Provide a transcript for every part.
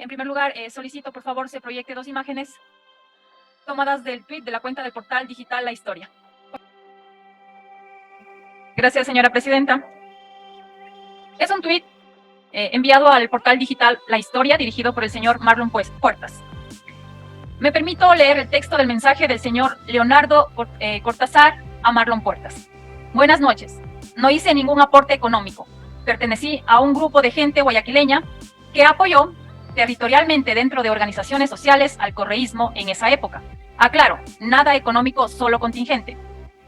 En primer lugar, solicito por favor se proyecte dos imágenes tomadas del tweet de la cuenta del portal digital La Historia. Gracias, señora presidenta. Es un tweet enviado al portal digital La Historia, dirigido por el señor Marlon Puertas. Me permito leer el texto del mensaje del señor Leonardo Cortázar a Marlon Puertas. Buenas noches. No hice ningún aporte económico. Pertenecí a un grupo de gente guayaquileña que apoyó territorialmente dentro de organizaciones sociales al correísmo en esa época. Aclaro, nada económico, solo contingente.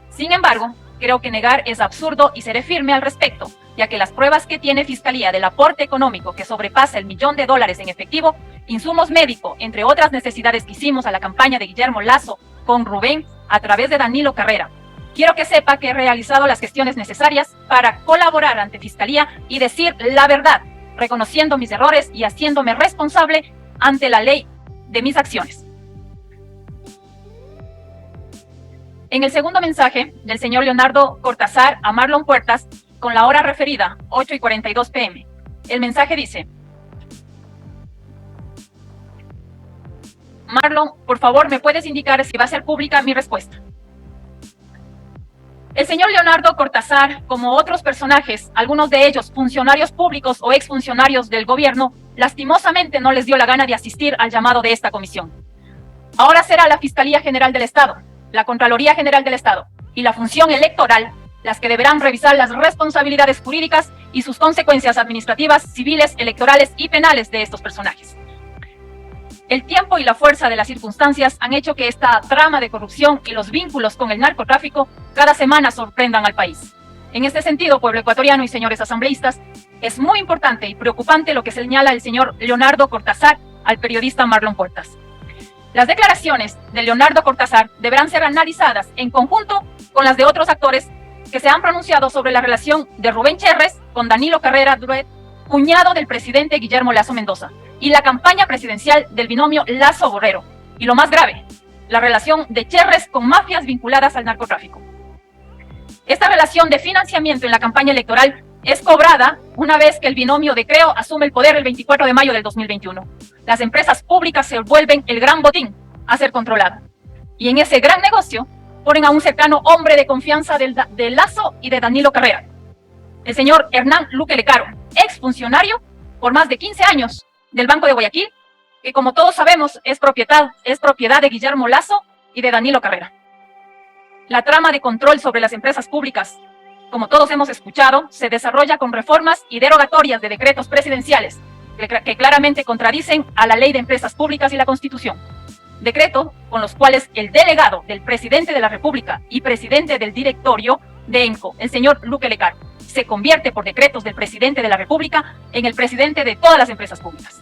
Sin embargo, creo que negar es absurdo y seré firme al respecto, ya que las pruebas que tiene Fiscalía del aporte económico que sobrepasa el $1.000.000 en efectivo, insumos médicos, entre otras necesidades que hicimos a la campaña de Guillermo Lasso con Rubén a través de Danilo Carrera. Quiero que sepa que he realizado las gestiones necesarias para colaborar ante Fiscalía y decir la verdad, reconociendo mis errores y haciéndome responsable ante la ley de mis acciones. En el segundo mensaje del señor Leonardo Cortázar a Marlon Puertas, con la hora referida, 8:42 p.m., el mensaje dice: Marlon, por favor, ¿me puedes indicar si va a ser pública mi respuesta? El señor Leonardo Cortázar, como otros personajes, algunos de ellos funcionarios públicos o exfuncionarios del gobierno, lastimosamente no les dio la gana de asistir al llamado de esta comisión. Ahora será la Fiscalía General del Estado, la Contraloría General del Estado y la Función Electoral las que deberán revisar las responsabilidades jurídicas y sus consecuencias administrativas, civiles, electorales y penales de estos personajes. El tiempo y la fuerza de las circunstancias han hecho que esta trama de corrupción y los vínculos con el narcotráfico cada semana sorprendan al país. En este sentido, pueblo ecuatoriano y señores asambleístas, es muy importante y preocupante lo que señala el señor Leonardo Cortázar al periodista Marlon Puertas. Las declaraciones de Leonardo Cortázar deberán ser analizadas en conjunto con las de otros actores que se han pronunciado sobre la relación de Rubén Cherres con Danilo Carrera Druet, cuñado del presidente Guillermo Lasso Mendoza, y la campaña presidencial del binomio Lasso-Borrero. Y lo más grave, la relación de Cherres con mafias vinculadas al narcotráfico. Esta relación de financiamiento en la campaña electoral es cobrada una vez que el binomio de Creo asume el poder el 24 de mayo del 2021. Las empresas públicas se vuelven el gran botín a ser controlado. Y en ese gran negocio ponen a un cercano hombre de confianza de Lasso y de Danilo Carrera, el señor Hernán Luque Lecaro, exfuncionario por más de 15 años del Banco de Guayaquil, que como todos sabemos es propiedad de Guillermo Lasso y de Danilo Carrera. La trama de control sobre las empresas públicas, como todos hemos escuchado, se desarrolla con reformas y derogatorias de decretos presidenciales que claramente contradicen a la Ley de Empresas Públicas y la Constitución. Decreto con los cuales el delegado del presidente de la República y presidente del directorio de ENCO, el señor Luque Lecaro, se convierte por decretos del presidente de la República en el presidente de todas las empresas públicas.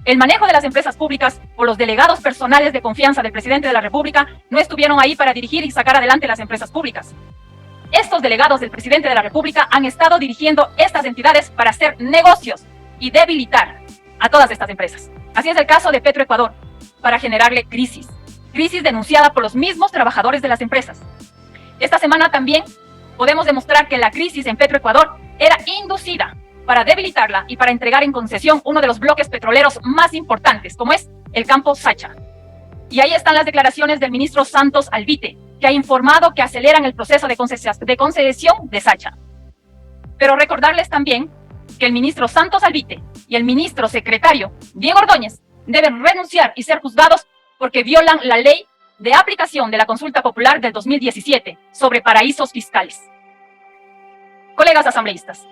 El manejo de las empresas públicas o los delegados personales de confianza del presidente de la República no estuvieron ahí para dirigir y sacar adelante las empresas públicas. Estos delegados del presidente de la República han estado dirigiendo estas entidades para hacer negocios y debilitar a todas estas empresas. Así es el caso de Petroecuador, para generarle crisis denunciada por los mismos trabajadores de las empresas. Esta semana también podemos demostrar que la crisis en Petroecuador era inducida para debilitarla y para entregar en concesión uno de los bloques petroleros más importantes, como es el campo Sacha. Y ahí están las declaraciones del ministro Santos Alvite, que ha informado que aceleran el proceso de concesión de Sacha. Pero recordarles también que el ministro Santos Alvite y el ministro secretario Diego Ordóñez deben renunciar y ser juzgados porque violan la ley de aplicación de la consulta popular del 2017 sobre paraísos fiscales. Colegas asambleístas,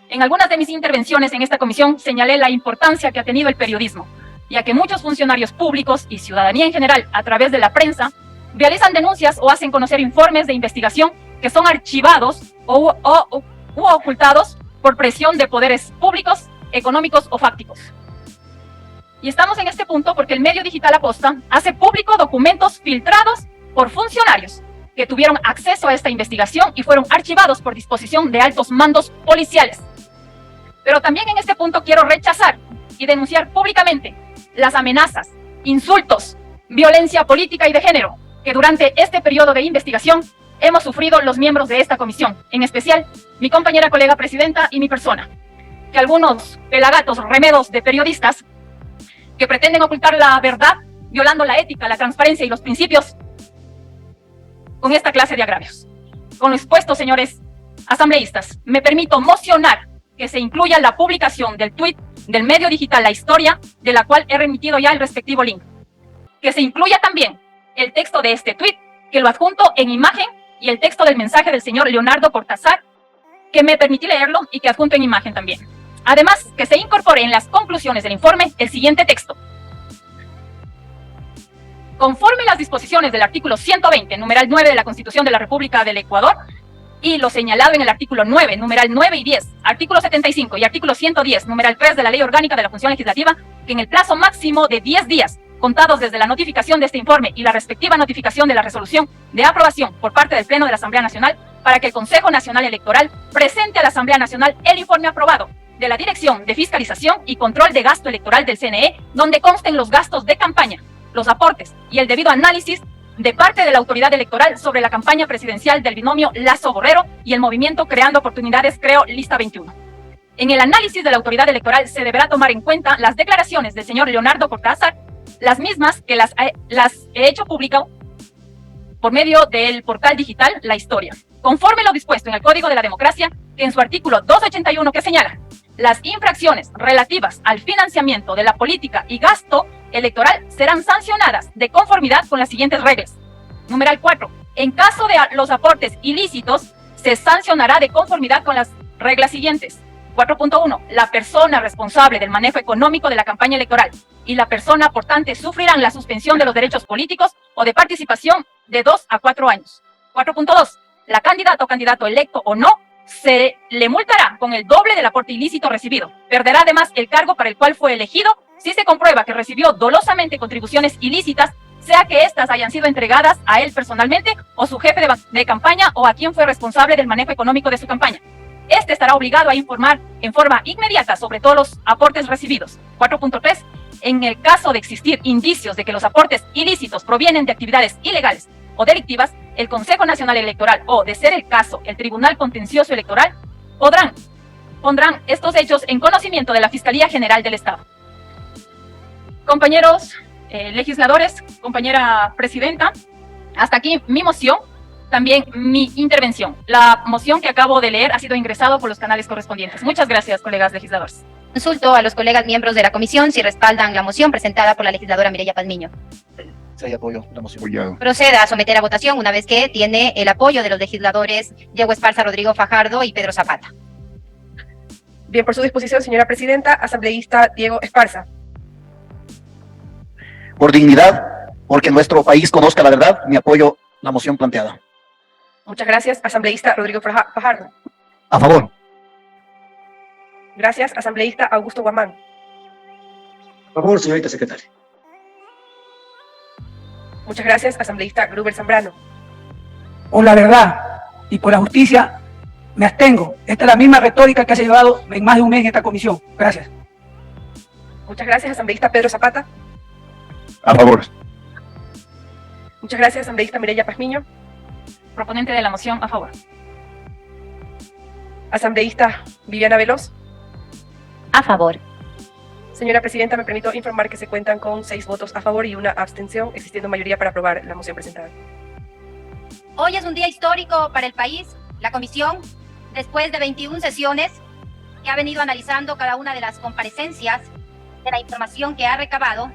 en algunas de mis intervenciones en esta comisión señalé la importancia que ha tenido el periodismo, ya que muchos funcionarios públicos y ciudadanía en general, a través de la prensa, realizan denuncias o hacen conocer informes de investigación que son archivados u ocultados por presión de poderes públicos, económicos o fácticos. Y estamos en este punto porque el medio digital Aposta hace público documentos filtrados por funcionarios que tuvieron acceso a esta investigación y fueron archivados por disposición de altos mandos policiales. Pero también en este punto quiero rechazar y denunciar públicamente las amenazas, insultos, violencia política y de género que durante este periodo de investigación hemos sufrido los miembros de esta comisión, en especial mi compañera colega presidenta y mi persona, que algunos pelagatos remedos de periodistas que pretenden ocultar la verdad, violando la ética, la transparencia y los principios con esta clase de agravios. Con lo expuesto, señores asambleístas, me permito mocionar que se incluya la publicación del tuit del medio digital La Historia, de la cual he remitido ya el respectivo link. Que se incluya también el texto de este tuit, que lo adjunto en imagen, y el texto del mensaje del señor Leonardo Cortázar, que me permití leerlo y que adjunto en imagen también. Además, que se incorpore en las conclusiones del informe el siguiente texto. Conforme las disposiciones del artículo 120, numeral 9 de la Constitución de la República del Ecuador, y lo señalado en el artículo 9, numeral 9 y 10, artículo 75 y artículo 110, numeral 3 de la Ley Orgánica de la Función Legislativa, que en el plazo máximo de 10 días, contados desde la notificación de este informe y la respectiva notificación de la resolución de aprobación por parte del Pleno de la Asamblea Nacional, para que el Consejo Nacional Electoral presente a la Asamblea Nacional el informe aprobado de la Dirección de Fiscalización y Control de Gasto Electoral del CNE, donde consten los gastos de campaña, los aportes y el debido análisis de parte de la autoridad electoral sobre la campaña presidencial del binomio Lazo-Borrero y el movimiento Creando Oportunidades Creo Lista 21. En el análisis de la autoridad electoral se deberá tomar en cuenta las declaraciones del señor Leonardo Cortázar, las mismas que las he hecho pública por medio del portal digital La Historia, conforme lo dispuesto en el Código de la Democracia, que en su artículo 281 que señala: las infracciones relativas al financiamiento de la política y gasto electoral serán sancionadas de conformidad con las siguientes reglas. Numeral 4. En caso de los aportes ilícitos, se sancionará de conformidad con las reglas siguientes. 4.1. La persona responsable del manejo económico de la campaña electoral y la persona aportante sufrirán la suspensión de los derechos políticos o de participación de 2 a 4 años. 4.2. La candidata o candidato electo o no se le multará con el doble del aporte ilícito recibido. Perderá además el cargo para el cual fue elegido si se comprueba que recibió dolosamente contribuciones ilícitas, sea que éstas hayan sido entregadas a él personalmente o su jefe de campaña o a quien fue responsable del manejo económico de su campaña. Este estará obligado a informar en forma inmediata sobre todos los aportes recibidos. 4.3. En el caso de existir indicios de que los aportes ilícitos provienen de actividades ilegales o delictivas, el Consejo Nacional Electoral o, de ser el caso, el Tribunal Contencioso Electoral pondrán estos hechos en conocimiento de la Fiscalía General del Estado. Compañeros legisladores, compañera presidenta, hasta aquí mi moción, también mi intervención. La moción que acabo de leer ha sido ingresado por los canales correspondientes. Muchas gracias, colegas legisladores. Consulto a los colegas miembros de la comisión si respaldan la moción presentada por la legisladora Mireya Pazmiño. Sí, apoyo la moción. Apoyado. Proceda a someter a votación una vez que tiene el apoyo de los legisladores Diego Esparza, Rodrigo Fajardo y Pedro Zapata. Bien, por su disposición, señora presidenta, asambleísta Diego Esparza. Por dignidad, porque nuestro país conozca la verdad, me apoyo la moción planteada. Muchas gracias, asambleísta Rodrigo Fajardo. A favor. Gracias, asambleísta Augusto Guamán. A favor, señorita secretaria. Muchas gracias, asambleísta Gruber Zambrano. Por la verdad y por la justicia me abstengo. Esta es la misma retórica que se ha llevado en más de un mes en esta comisión. Gracias. Muchas gracias, asambleísta Pedro Zapata. A favor. Muchas gracias, asambleísta Mireya Pazmiño. Proponente de la moción, a favor. Asambleísta Viviana Veloz. A favor. Señora presidenta, me permito informar que se cuentan con 6 votos a favor y 1 abstención, existiendo mayoría para aprobar la moción presentada. Hoy es un día histórico para el país. La comisión, después de 21 sesiones que ha venido analizando cada una de las comparecencias de la información que ha recabado,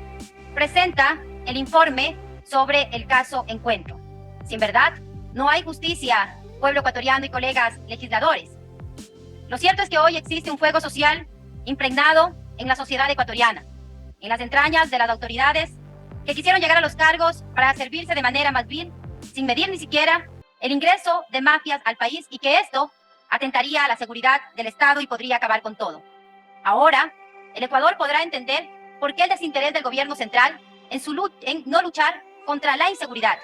presenta el informe sobre el caso Encuentro. Sin verdad, no hay justicia, pueblo ecuatoriano y colegas legisladores. Lo cierto es que hoy existe un fuego social impregnado en la sociedad ecuatoriana, en las entrañas de las autoridades que quisieron llegar a los cargos para servirse de manera más vil, sin medir ni siquiera el ingreso de mafias al país, y que esto atentaría a la seguridad del Estado y podría acabar con todo. Ahora, el Ecuador podrá entender por qué el desinterés del gobierno central en no luchar contra la inseguridad,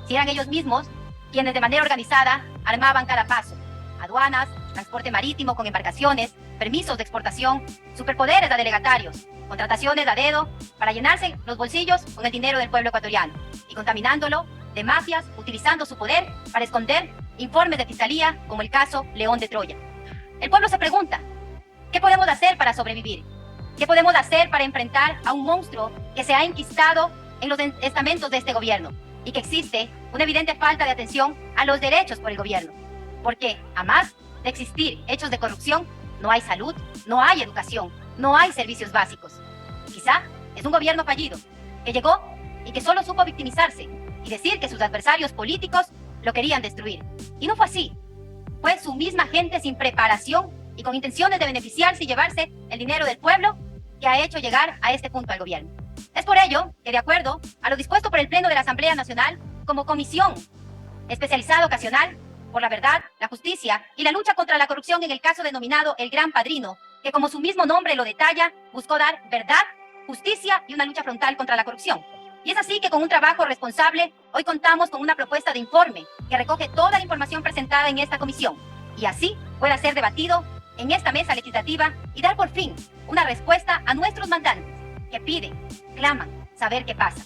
si eran ellos mismos quienes de manera organizada armaban cada paso: aduanas, transporte marítimo con embarcaciones, permisos de exportación, superpoderes a delegatarios, contrataciones a dedo para llenarse los bolsillos con el dinero del pueblo ecuatoriano y contaminándolo de mafias, utilizando su poder para esconder informes de fiscalía como el caso León de Troya. El pueblo se pregunta, ¿qué podemos hacer para sobrevivir? ¿Qué podemos hacer para enfrentar a un monstruo que se ha enquistado en los estamentos de este gobierno y que existe una evidente falta de atención a los derechos por el gobierno? Porque a más de existir hechos de corrupción, no hay salud, no hay educación, no hay servicios básicos. Quizá es un gobierno fallido que llegó y que solo supo victimizarse y decir que sus adversarios políticos lo querían destruir. Y no fue así. Fue su misma gente sin preparación y con intenciones de beneficiarse y llevarse el dinero del pueblo que ha hecho llegar a este punto al gobierno. Es por ello que, de acuerdo a lo dispuesto por el Pleno de la Asamblea Nacional, como comisión especializada ocasional por la verdad, la justicia y la lucha contra la corrupción en el caso denominado El Gran Padrino, que como su mismo nombre lo detalla, buscó dar verdad, justicia y una lucha frontal contra la corrupción. Y es así que con un trabajo responsable, hoy contamos con una propuesta de informe que recoge toda la información presentada en esta comisión y así pueda ser debatido en esta mesa legislativa y dar por fin una respuesta a nuestros mandantes que piden, claman saber qué pasa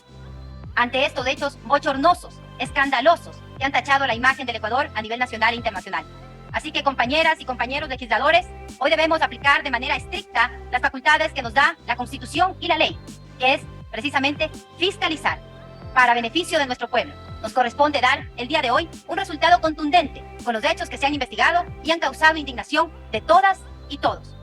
ante estos hechos bochornosos, escandalosos, que han tachado la imagen del Ecuador a nivel nacional e internacional. Así que, compañeras y compañeros legisladores, hoy debemos aplicar de manera estricta las facultades que nos da la Constitución y la ley, que es precisamente fiscalizar para beneficio de nuestro pueblo. Nos corresponde dar el día de hoy un resultado contundente con los hechos que se han investigado y han causado indignación de todas y todos.